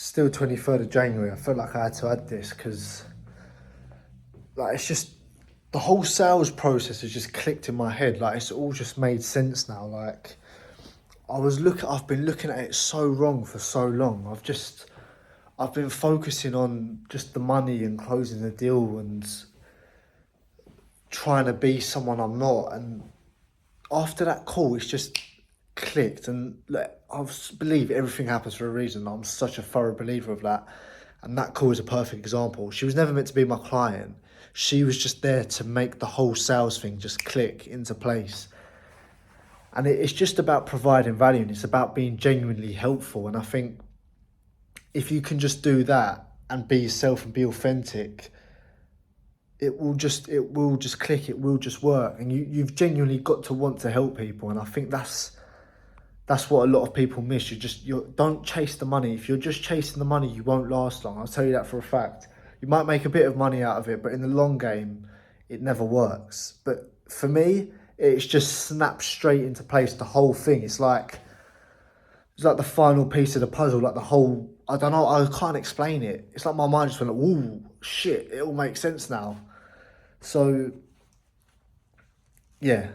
Still 23rd of January. I felt like I had to add this because, like, it's just the whole sales process has just clicked in my head. Like, it's all just made sense now. Like, I've been looking at it so wrong for so long. I've been focusing on just the money and closing the deal and trying to be someone I'm not. And after that call, it's just clicked. And like, believe everything happens for a reason. I'm such a thorough believer of that. And that call is a perfect example. She was never meant to be my client. She was just there to make the whole sales thing just click into place. And it's just about providing value, and it's about being genuinely helpful. And I think if you can just do that and be yourself and be authentic, it will just click, it will just work. And you've genuinely got to want to help people. And I think that's what a lot of people miss. You don't chase the money. If you're just chasing the money, you won't last long. I'll tell you that for a fact. You might make a bit of money out of it, but in the long game, it never works. But for me, it's just snapped straight into place, the whole thing. It's like the final piece of the puzzle, like the whole, I don't know, I can't explain it. It's like my mind just went like, ooh, shit, it all makes sense now. So, yeah,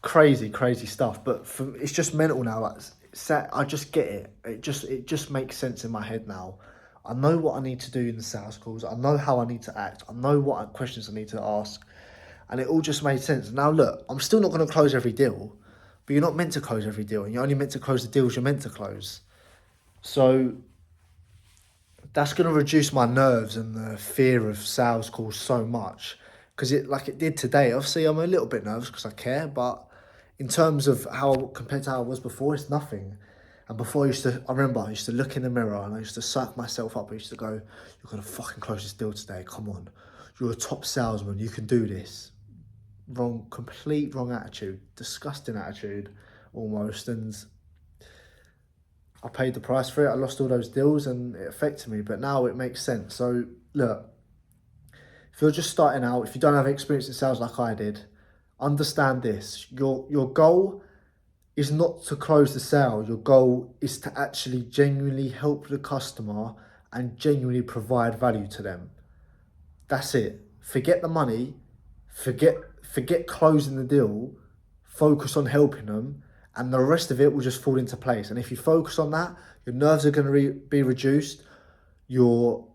crazy stuff. But it's just mental now. Like, I just get it. It just makes sense in my head now. I know what I need to do in the sales calls. I know how I need to act. I know what questions I need to ask. And it all just made sense. Now, look, I'm still not going to close every deal, but you're not meant to close every deal. And you're only meant to close the deals you're meant to close. So that's going to reduce my nerves and the fear of sales calls so much. Because it did today. Obviously, I'm a little bit nervous because I care. But in terms of compared to how I was before, it's nothing. And before I remember I used to look in the mirror and I used to psych myself up. I used to go, you're going to fucking close this deal today. Come on. You're a top salesman. You can do this. Complete wrong attitude. Disgusting attitude, almost. And I paid the price for it. I lost all those deals and it affected me. But now it makes sense. So, look, if you're just starting out, if you don't have experience in sales like I did, understand this. Your goal is not to close the sale. Your goal is to actually genuinely help the customer and genuinely provide value to them. That's it. Forget the money. Forget closing the deal. Focus on helping them, and the rest of it will just fall into place. And if you focus on that, your nerves are going to be reduced. Your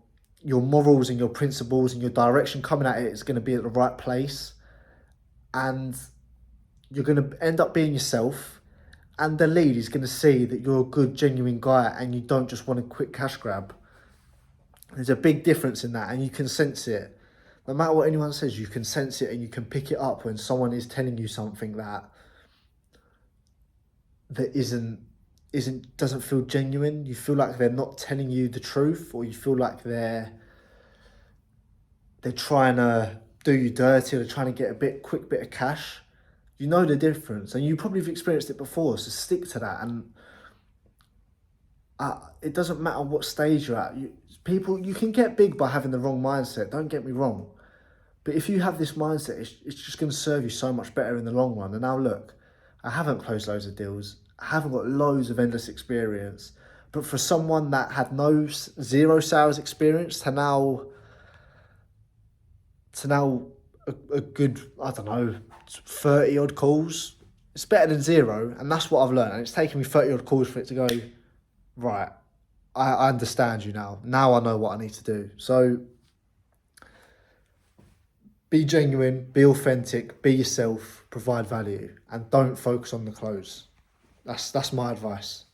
morals and your principles and your direction coming at it is going to be at the right place, and you're going to end up being yourself. And the lead is going to see that you're a good, genuine guy and you don't just want a quick cash grab. There's a big difference in that, and you can sense it. No matter what anyone says, you can sense it and you can pick it up when someone is telling you something that doesn't feel genuine. You feel like they're not telling you the truth, or you feel like they're trying to do you dirty, or they're trying to get a quick bit of cash. You know the difference, and you probably have experienced it before, so stick to that. And it doesn't matter what stage you're at. You can get big by having the wrong mindset, don't get me wrong. But if you have this mindset, it's just going to serve you so much better in the long run. And now look, I haven't closed loads of deals. I haven't got loads of endless experience. But for someone that had zero sales experience to now a good, I don't know, 30 odd calls, it's better than zero. And that's what I've learned. And it's taken me 30 odd calls for it to go, right, I understand you now. Now I know what I need to do. So be genuine, be authentic, be yourself, provide value, and don't focus on the close. That's my advice.